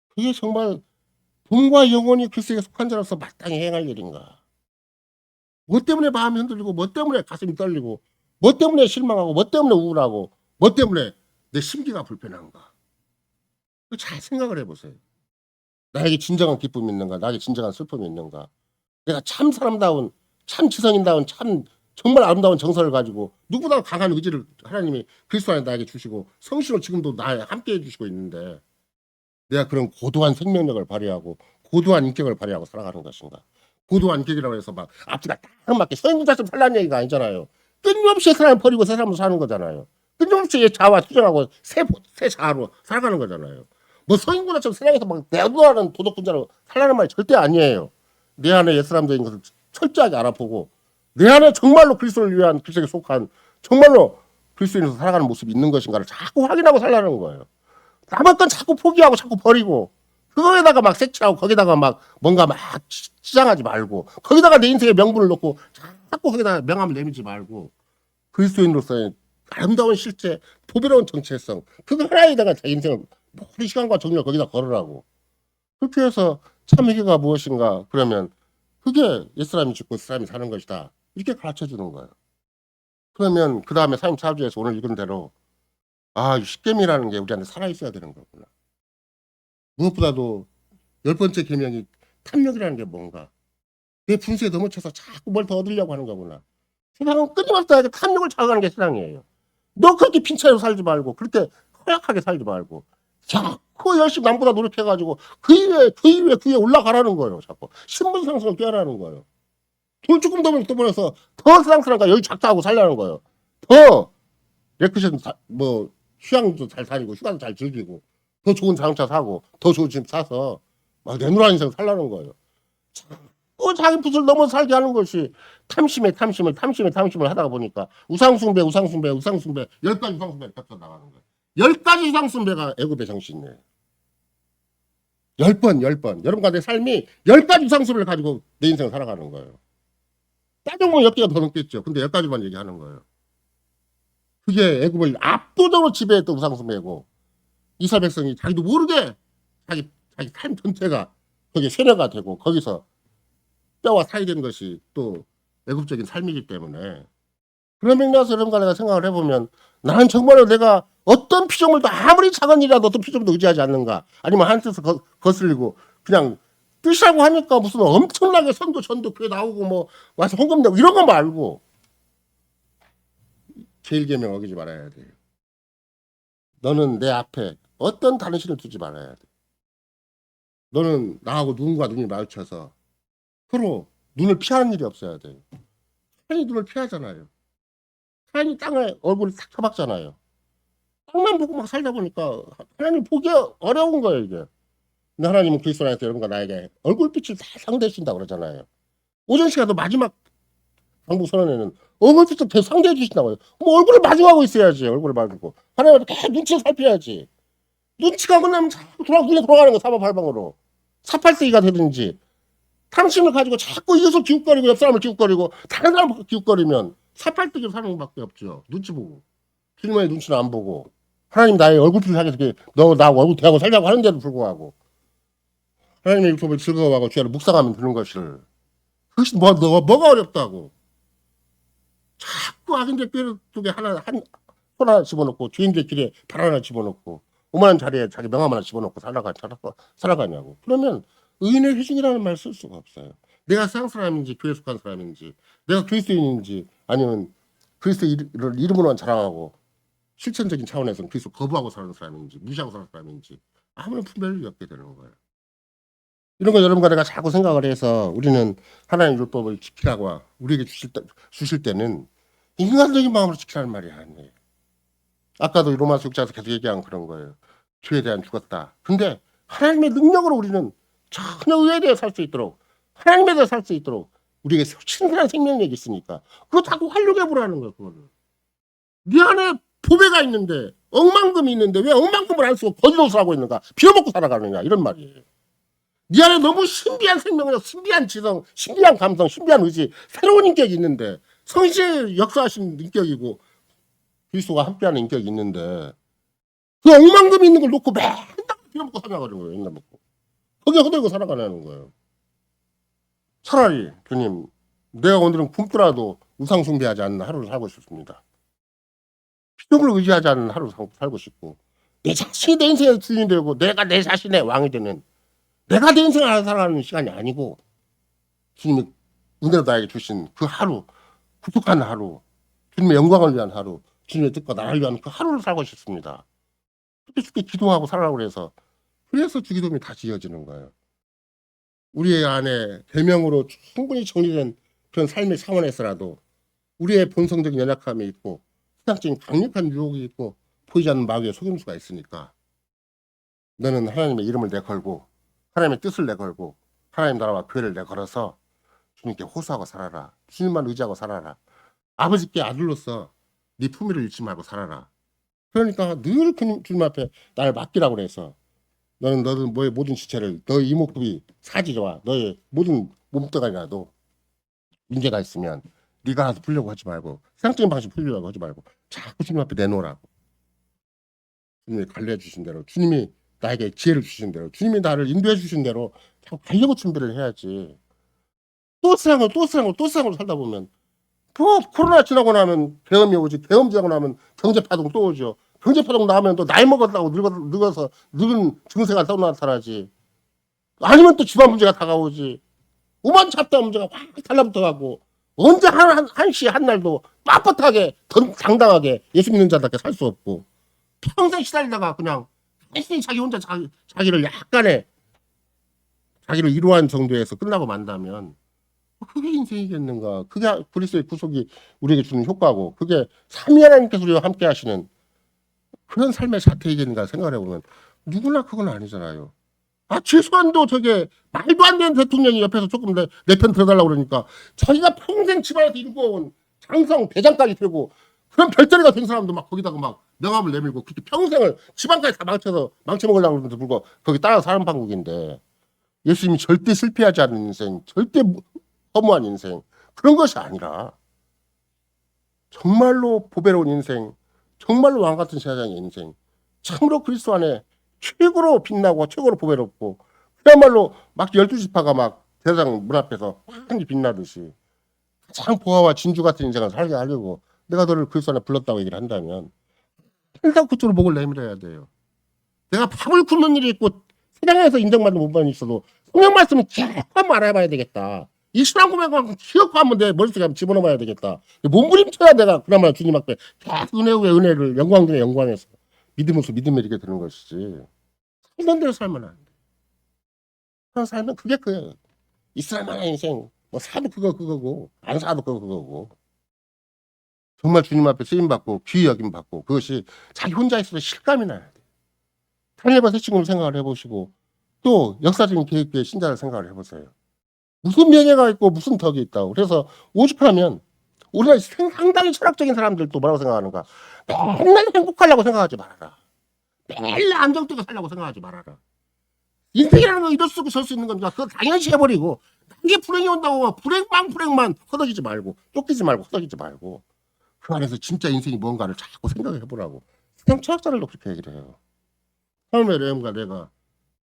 [SPEAKER 1] 그게 정말 돈과 영혼이 그리스도에게 속한 자로서 마땅히 행할 일인가? 뭐 때문에 마음이 흔들리고, 뭐 때문에 가슴이 떨리고, 뭐 때문에 실망하고, 뭐 때문에 우울하고, 뭐 때문에 내 심기가 불편한가? 잘 생각을 해보세요. 나에게 진정한 기쁨이 있는가? 나에게 진정한 슬픔이 있는가? 내가 참 사람다운, 참 지성인다운, 참 정말 아름다운 정서를 가지고 누구보다 강한 의지를 하나님이 그리스도 안에 나에게 주시고 성신으로 지금도 나에 함께 해주시고 있는데, 내가 그런 고도한 생명력을 발휘하고 고도한 인격을 발휘하고 살아가는 것인가? 고도한 인격이라고 해서 막 앞뒤가 딱 맞게 서인구자처럼 살라는 얘기가 아니잖아요. 끊임없이 세상을 버리고 새 사람으로 사는 거잖아요. 끊임없이 자아와 투쟁하고 새 자아로 살아가는 거잖아요. 뭐 서인구자처럼 세상에서 막 내도하는 도덕분자로 살라는 말이 절대 아니에요. 내 안에 옛사람들인 것을 철저하게 알아보고 내 안에 정말로 그리스도를 위한 그리스도에 속한 정말로 그리스도인으로서 살아가는 모습이 있는 것인가를 자꾸 확인하고 살라는 거예요. 남의 건 자꾸 포기하고 자꾸 버리고 그거에다가 막 색칠하고 거기다가 막 뭔가 막 치장하지 말고 거기다가 내 인생의 명분을 놓고 자꾸 거기다가 명함을 내밀지 말고 그리스도인으로서의 아름다운 실제, 보배로운 정체성, 그거 하나에다가 제 인생을 모든 시간과 정력을 거기다 걸으라고. 그렇게 해서 참 회개가 무엇인가 그러면 그게 옛사람이 죽고 옛사람이 사는 것이다, 이렇게 가르쳐주는 거예요. 그러면 그 다음에 34주에서 오늘 읽은 대로 십계명이라는 게 우리한테 살아있어야 되는 거구나. 무엇보다도 10번째 계명이 탐욕이라는 게 뭔가, 내 분수에 넘어쳐서 자꾸 뭘 더 얻으려고 하는 거구나. 세상은 끊임없이 탐욕을 자극하는 게 세상이에요. 너 그렇게 빈차로 살지 말고 그렇게 허약하게 살지 말고 자꾸 열심히 남보다 노력해가지고 그 위에 올라가라는 거예요. 자꾸 신분상승을 꾀하라는 거예요. 돈 조금 더 벌어서 더 세상사람과 여기 작자하고 살라는 거예요. 더 레크션 뭐 휴양도 잘 다니고 휴가도 잘 즐기고 더 좋은 자동차 사고 더 좋은 집 사서 막 내노란 인생 살라는 거예요. 자꾸 자기 붓을 넘어 살게 하는 것이 탐심을 하다가 보니까 우상숭배 10가지 우상숭배를 겹쳐 나가는 거예요. 10가지 우상숭배가 애굽의 정신이에요. 10번. 여러분과 내 삶이 10가지 우상숭배를 가지고 내 인생을 살아가는 거예요. 따져보면 10개가 더 넘겠죠. 근데 10가지만 얘기하는 거예요. 그게 애굽을 압도적으로 지배했던 우상숭배고, 이스라엘 백성이 자기도 모르게 자기 삶 전체가 거기에 세뇌가 되고 거기서 뼈와 살이 된 것이 또 애국적인 삶이기 때문에, 그런 맥락에서 여러분과 내가 생각을 해보면 나는 정말로 내가 어떤 피조물도 아무리 작은 일이라도 어떤 피조물도 의지하지 않는가, 아니면 한 뜻을 거슬리고 그냥 뜻이라고 하니까 무슨 엄청나게 선도 전도 그게 나오고 뭐 와서 헌금 내고 이런 거 말고 제일계명 어기지 말아야 돼요. 너는 내 앞에 어떤 다른 신을 두지 말아야 돼. 너는 나하고 눈과 눈이 마주쳐서 서로 눈을 피하는 일이 없어야 돼요. 하나님 눈을 피하잖아요. 하나님 땅에 얼굴을 탁 쳐박잖아요. 땅만 보고 막 살다 보니까 하나님 보기 어려운 거예요, 이게. 근데 하나님은 그리스도 안에서 여러분과 나에게 얼굴빛을 다 상대해주신다고 그러잖아요. 오전 시간도 마지막 강부 선언에는 얼굴빛을 계속 상대해 주신다고 해요. 뭐 얼굴을 마주하고 있어야지. 얼굴을 마주고 하나님한테 계속 눈치를 살펴야지. 눈치가 끝나면 자꾸 눈에 돌아가는 거, 사방팔방으로. 사팔세기가 되든지 탐심을 가지고 자꾸 이웃을 기웃거리고 옆 사람을 기웃거리고 다른 사람을 기웃거리면 사팔뜨기로 사는 것밖에 없죠. 눈치 보고. 주님의 눈치는 안 보고 하나님 나의 얼굴빛을 향해서 너 나 얼굴 대하고 살자고 하는데도 불구하고 하나님의 율법을 즐거워하고 주야를 묵상하면 되는 것을 그것이 뭐가 어렵다고. 자꾸 악인들 뼈 쪽에 손 하나 집어넣고 죄인들 길에 발 하나 집어넣고 오만한 자리에 자기 명함 하나 집어넣고 살아가냐고. 그러면 의인의 회중이라는 말 쓸 수가 없어요. 내가 세상 사람인지 교회 속한 사람인지 내가 그리스도인인지 아니면 그리스도 이름으로만 자랑하고 실천적인 차원에서는 그리스도 거부하고 사는 사람인지 무시하고 사는 사람인지 아무런 분별력이 없게 되는 거예요. 이런 거 여러분과 내가 자꾸 생각을 해서 우리는 하나님의 율법을 지키라고 우리에게 주실 때는 인간적인 마음으로 지키라는 말이 아니에요. 아까도 로마서 6장에서 계속 얘기한 그런 거예요. 죄에 대한 죽었다. 근데 하나님의 능력으로 우리는 전혀 의에 대해 살 수 있도록 하나님에 대해 살 수 있도록 우리에게 신선한 생명력이 있으니까 그거 자꾸 활용해 보라는 거예요. 그거를. 네 안에 보배가 있는데 억만금이 있는데 왜 억만금을 안 쓰고 거짓옷을 하고 있는가? 빌어먹고 살아가느냐 이런 말이에요. 네 안에 너무 신비한 생명력, 신비한 지성, 신비한 감성, 신비한 의지, 새로운 인격이 있는데 성실 역사하신 인격이고 그리스도가 함께하는 인격이 있는데 그 억만금이 있는 걸 놓고 맨날 빌어먹고 살아가는 거예요. 맨날 먹고. 거기에 허들고 살아가는 거예요. 차라리 주님 내가 오늘은 굶더라도 우상 숭배하지 않는 하루를 살고 싶습니다. 피조물을 의지하지 않는 하루를 살고 싶고 내 자신이 내 인생의 주인이 되고 내가 내 자신의 왕이 되는 내가 내 인생을 살아가는 시간이 아니고 주님이 은혜로 나에게 주신 그 하루 구속한 하루 주님의 영광을 위한 하루 주님의 뜻과 나를 위한 그 하루를 살고 싶습니다. 그렇게 기도하고 살아라고 그래서 주기도문이 다시 이어지는 거예요. 우리의 안에 계명으로 충분히 정리된 그런 삶의 차원에서라도 우리의 본성적인 연약함이 있고 신앙적인 강력한 유혹이 있고 보이지 않는 마귀의 속임수가 있으니까 너는 하나님의 이름을 내걸고 하나님의 뜻을 내걸고 하나님 나라와 교회를 내걸어서 주님께 호소하고 살아라. 주님만 의지하고 살아라. 아버지께 아들로서 네 품위를 잃지 말고 살아라. 그러니까 늘 주님 앞에 나를 맡기라고 그래서 너는 너의 모든 지체를 너의 이목구비 사지와 너의 모든 몸뚱아리라도 문제가 있으면 네가 알아서 풀려고 하지 말고 세상적인 방식 풀려고 하지 말고 자꾸 주님 앞에 내놓으라고. 주님이 관리해 주신 대로 주님이 나에게 지혜를 주신 대로 주님이 나를 인도해 주신 대로 자꾸 가려고 준비를 해야지. 또 세상으로 살다 보면 뭐 코로나 지나고 나면 계엄이 오지. 계엄 지나고 나면 경제파동 또 오죠. 경제파동 나면 또 나이 먹었다고 늙어서 늙은 증세가 또 나타나지. 아니면 또 집안 문제가 다가오지. 오만 잡다한 문제가 확 달라붙어가고 언제 한시 한날도 빳빳하게 당당하게 예수 믿는 자답게 살 수 없고 평생 시달리다가 그냥 열심히 자기 혼자 자기를 약간의 자기를 이루한 정도에서 끝나고 만다면 그게 인생이겠는가. 그게 그리스도의 구속이 우리에게 주는 효과고 그게 삼위 하나님께서 우리와 함께 하시는 그런 삶의 자태이겠는가 생각을 해보면 누구나 그건 아니잖아요. 최소한도 저게 말도 안 되는 대통령이 옆에서 조금 내 편 들어달라고 그러니까 자기가 평생 집안에서 일구어온 장성 대장까지 들고 그런 별자리가 된 사람도 막 거기다가 막 명함을 내밀고 그렇게 평생을 집안까지 다 망쳐먹으려고 그러는데 불구하고 거기 따라 사는 판국인데 예수님이 절대 실패하지 않는 인생, 절대 허무한 인생 그런 것이 아니라 정말로 보배로운 인생, 정말로 왕같은 세상의 인생, 참으로 그리스도 안에 최고로 빛나고 최고로 보배롭고 그야말로 막 12지파가 막 대상 문 앞에서 환히 빛나듯이 가장 보아와 진주 같은 인생을 살게 하려고 내가 너를 그리스도 안에 불렀다고 얘기를 한다면 항상 그쪽으로 목을 내밀어야 돼요. 내가 밥을 굶는 일이 있고 세상에서 인정받는 부분이 있어도 성경 말씀을 계속 한번 알아봐야 되겠다. 이 신앙 고백을 기억하고 한번 내 머릿속에 한번 집어넣어봐야 되겠다. 몸부림쳐야 내가 그나마 주님 앞에 계속 은혜 위에 은혜를 영광 중에 영광에서 믿음으로써 믿음을 이렇게 되는 것이지. 살던 대로 살면 안 돼. 그런 살면 그게 그예요. 이스라엘만한 인생 뭐 사도 그거고 안 사도 그거고 정말 주님 앞에 쓰임받고 귀히 여김받고 그것이 자기 혼자 있어도 실감이 나야 돼. 다니엘과 새 친구를 생각을 해보시고 또 역사적인 계획의 신자를 생각을 해보세요. 무슨 명예가 있고 무슨 덕이 있다고. 그래서 오죽하면 우리가 상당히 철학적인 사람들도 뭐라고 생각하는가. 맨날 행복하려고 생각하지 말아라. 맨날 안정되게 살려고 생각하지 말아라. 인생이라는 건 이럴 수 있고 저 수 있는 겁니다. 그거 당연시 해버리고 이게 불행이 온다고 불행만 허덕이지 말고 쫓기지 말고 허덕이지 말고 그 안에서 진짜 인생이 뭔가를 자꾸 생각해 보라고. 그냥 철학자들도 그렇게 얘기를 해요. 처음에 레몬과 내가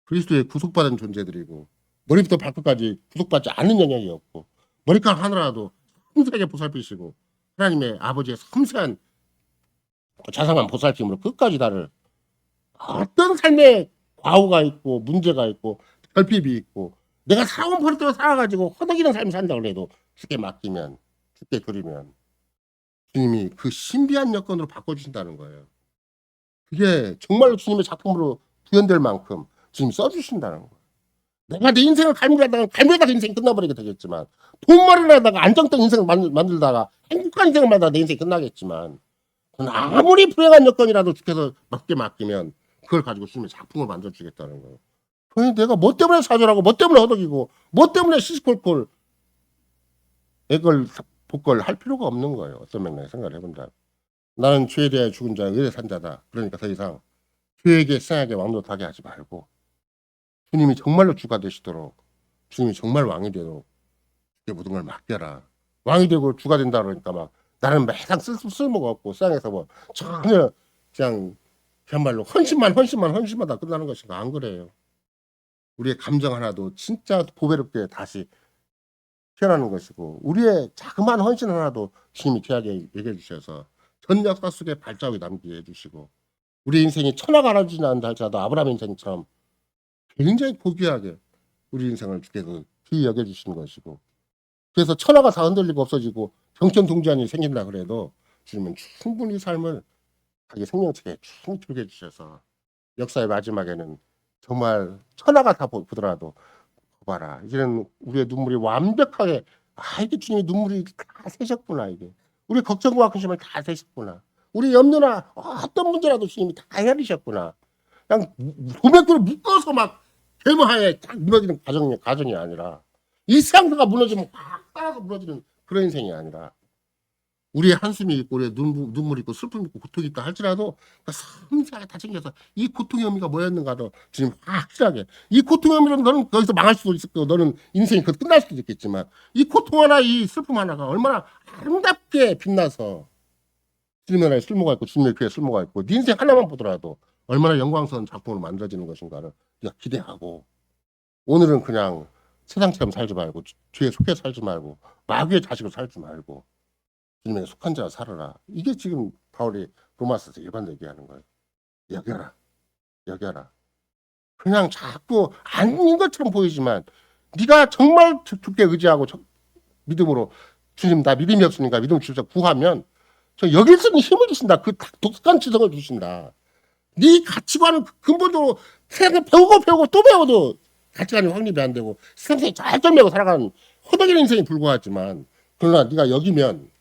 [SPEAKER 1] 그리스도의 구속받은 존재들이고 머리부터 발끝까지 구속받지 않는 영역이 없고 머리카락 하나라도 섬세하게 보살피시고 하나님의 아버지의 섬세한 자상한 보살핌으로 끝까지 나를 어떤 삶에 과오가 있고 문제가 있고 결핍이 있고 내가 살아온 버릇대로 살아가지고 허덕이는 삶을 산다고 해도 주께 맡기면 주께 드리면 주님이 그 신비한 여건으로 바꿔주신다는 거예요. 그게 정말로 주님의 작품으로 구현될 만큼 주님이 써주신다는 거예요. 내가 내 인생을 갈무리하다가 인생이 끝나버리게 되겠지만 돈벌이를 하다가 안정된 인생을 만들다가 행복한 인생을 만들다가 내 인생이 끝나겠지만 아무리 불행한 여건이라도 주께서 맡기면 그걸 가지고 주님의 작품을 만들어주겠다는 거예요. 그러니 내가 뭐 때문에 좌절하고 뭐 때문에 허덕이고 뭐 때문에 시시콜콜 애걸 복걸 할 필요가 없는 거예요. 어떤 맥락에 생각을 해본다. 나는 죄에 대해 죽은 자 의에 산 자다. 그러니까 더 이상 죄에게 생하게 왕노릇하게 하지 말고 주님이 정말로 주가 되시도록 주님이 정말 왕이 되도록 주께 모든 걸 맡겨라. 왕이 되고 주가 된다 그러니까 막 나는 매상 쓸모가 없고 세상에서 뭐 전혀 그냥 그야말로 헌신마다 끝나는 것인가. 안 그래요. 우리의 감정 하나도 진짜 보배롭게 다시 태어나는 것이고 우리의 자그마한 헌신 하나도 주님이 귀하게 얘기해 주셔서 전 역사 속에 발자국이 남게 해주시고 우리 인생이 천하가 알아주지 않는다 할지라도 아브라함 인생처럼 굉장히 고귀하게 우리 인생을 주께서 귀히 여겨주시는 것이고 그래서 천하가 다 흔들리고 없어지고 정천동지환이 생긴다 그래도 주님은 충분히 삶을 자기 생명체에 충분히 주게 해주셔서 역사의 마지막에는 정말 천하가 다 보더라도 봐라 이제는 우리의 눈물이 완벽하게 이게 주님이 눈물이 다 새셨구나. 이게 우리 걱정과 근심을 다 새셨구나. 우리 염려나 어떤 문제라도 주님이 다 헤아리셨구나. 그냥 도맥으로 묶어서 막 대마하에 딱 무너지는 가정이 아니라 이 세상사가 무너지면 확 따라서 무너지는 그런 인생이 아니라 우리의 한숨이 있고 우리의 눈물이 있고 슬픔이 있고 고통이 있다 할지라도 섬세하게 다 챙겨서 이 고통의 의미가 뭐였는가도 주님 확실하게 이 고통의 의미는 너는 거기서 망할 수도 있을 거고 너는 인생이 거기서 끝날 수도 있겠지만 이 고통 하나 이 슬픔 하나가 얼마나 아름답게 빛나서 주님의 나라에 쓸모가 있고 주님의 교회에 쓸모가 있고 네 인생 하나만 보더라도 얼마나 영광스러운 작품으로 만들어지는 것인가를 우리가 기대하고 오늘은 그냥 세상처럼 살지 말고 죄에 속해 살지 말고 마귀의 자식으로 살지 말고 주님에게 속한 자가 살아라. 이게 지금 바울이 로마서에서 일반 얘기하는 거예요. 여겨라. 그냥 자꾸 아닌 것처럼 보이지만 네가 정말 주께 의지하고 믿음으로 주님 나 믿음이 없으니까 믿음 주셔서 구하면 저 여길 수 있는 힘을 주신다. 그 독특한 지성을 주신다. 네 가치관은 근본적으로 세상에 배우고 또 배워도 가치관이 확립이 안 되고 세상에 짤짤매고 살아가는 허덕이는 인생에 불과하지만 그러나 네가 여기면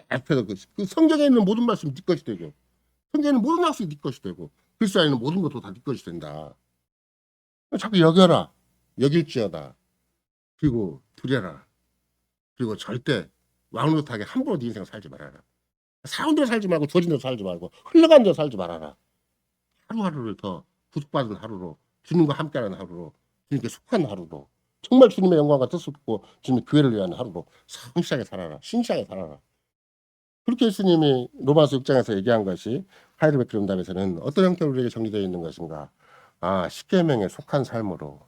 [SPEAKER 1] 앞에서 그 성경에 있는 모든 말씀이 네 것이 되고 성경에 있는 모든 약속이 네 것이 되고 그리스도 안에 있는 모든 것도 다 네 것이 된다. 자꾸 여길지어다. 그리고 두려라. 그리고 절대 왕노릇하게 함부로 네 인생을 살지 말아라. 사온 대로 살지 말고 주어진 대로 살지 말고 흘러간 대로 살지 말아라. 하루하루를 더 구속받은 하루로 주님과 함께하는 하루로 주님께 속한 하루로 정말 주님의 영광과 뜻을 듣고 주님의 교회를 위한 하루로 성실하게 살아라. 신실하게 살아라. 그렇게 예수님이 로마서 6장에서 얘기한 것이 하이르베크 응답에서는 어떤 형태로 우리에게 정리되어 있는 것인가. 십계명에 속한 삶으로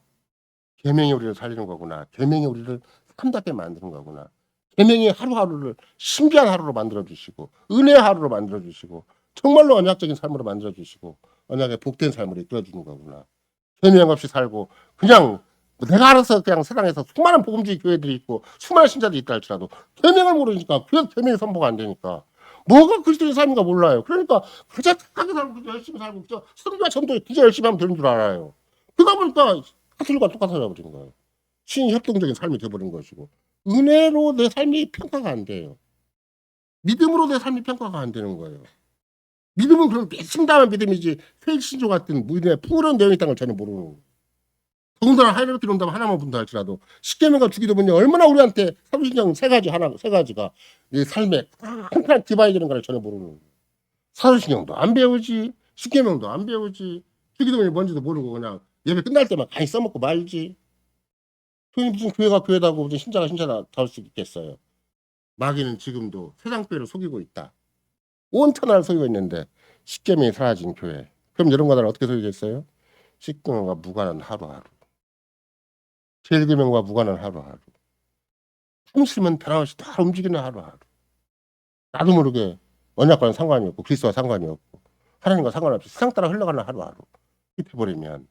[SPEAKER 1] 계명이 우리를 살리는 거구나. 계명이 우리를 참답게 만드는 거구나. 계명이 하루하루를 신비한 하루로 만들어주시고 은혜의 하루로 만들어주시고 정말로 언약적인 삶으로 만들어주시고 언약의 복된 삶으로 이끌어주는 거구나. 계명 없이 살고 그냥 내가 알아서 그냥 세상에서 수많은 복음주의 교회들이 있고 수많은 신자들이 있다 할지라도 계명을 모르니까 그 계명이 선포가 안 되니까 뭐가 그리스도의 삶인가 몰라요. 그러니까 그저 착하게 살고 그저 열심히 살고 그저 성교와 전도에 그저 열심히 하면 되는 줄 알아요. 그러다 보니까 사실과 똑같아져 버린 거예요. 신협동적인 삶이 돼버린 것이고 은혜로 내 삶이 평가가 안 돼요. 믿음으로 내 삶이 평가가 안 되는 거예요. 믿음은 그런 심담한 믿음이지 페이신조 같은 무인의 푸른 내용이 있다는 걸 전혀 모르는 거예요. 더군다나 하이르베크 응답 하나만 본다 할지라도 십계명과 주기도 보니 얼마나 우리한테 사도신경 세 가지가 이 삶에 한칸 디바이 되는 걸 전혀 모르는 거예요. 사도신경도 안 배우지 십계명도 안 배우지 주기도 보니 뭔지도 모르고 그냥 예배 끝날 때만 간이 써먹고 말지. 그게 무슨 교회가 교회다고 무슨 신자가 신자다 할 수 있겠어요. 마귀는 지금도 세상 교회를 속이고 있다. 온 천하를 속이고 있는데 십계명이 사라진 교회. 그럼 여러분 나를 어떻게 속이겠어요? 십계명과 무관한 하루하루. 7계명과 무관한 하루하루. 참으시면 변함없이 다 움직이는 하루하루. 나도 모르게 언약과는 상관이 없고 그리스도와 상관이 없고 하나님과 상관없이 세상 따라 흘러가는 하루하루 해버리면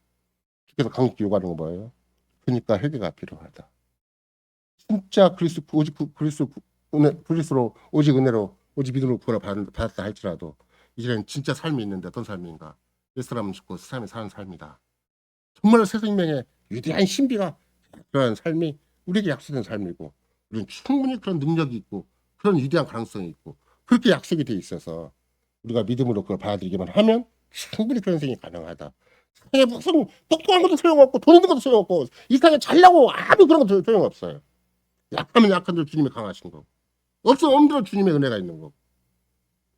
[SPEAKER 1] 주께서 강력히 요구하는 건 뭐예요? 그러니까 회개가 필요하다. 진짜 그리스도로 오직 은혜로 오직 믿음으로 구원을 받았다 할지라도 이제는 진짜 삶이 있는데 어떤 삶인가? 옛사람은 죽고 세상에 사는 삶이다. 정말 새 생명의 위대한 신비가 그런 삶이 우리에게 약속된 삶이고 우리는 충분히 그런 능력이 있고 그런 위대한 가능성이 있고 그렇게 약속이 돼 있어서 우리가 믿음으로 그걸 받아들이기만 하면 충분히 그런 생이 가능하다. 세상에 무슨 똑똑한 것도 소용없고 돈 있는 것도 소용없고 이 세상에 잘나고 아무 그런 것도 소용없어요. 약하면 약한 대로 주님이 강하신 거고 없으면 없는 대로 주님의 은혜가 있는 거고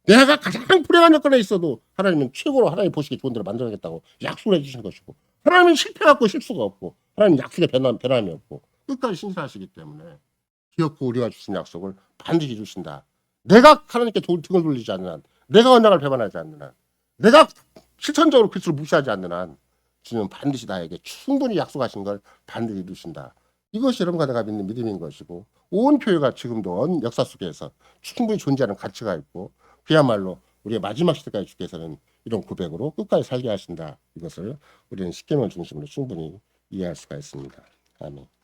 [SPEAKER 1] 내가 가장 불행한 여건에 있어도 하나님은 최고로 하나님 보시기 좋은 대로 만들어야겠다고 약속을 해주신 것이고 하나님은 실패하고 실수가 없고 하나님은 약속에 변함이 없고 끝까지 신실하시기 때문에 기어코 우리가 주신 약속을 반드시 주신다. 내가 하나님께 등을 돌리지 않는 한 내가 언약을 배반하지 않는 한 내가 실천적으로 그리스도를 무시하지 않는 한 주님은 반드시 나에게 충분히 약속하신 걸 반드시 이루신다. 이것이 여러분과 내가 믿는 믿음인 것이고 온 교회가 지금도 역사 속에서 충분히 존재하는 가치가 있고 그야말로 우리의 마지막 시대까지 주께서는 이런 고백으로 끝까지 살게 하신다. 이것을 우리는 십계명을 중심으로 충분히 이해할 수가 있습니다. 아멘.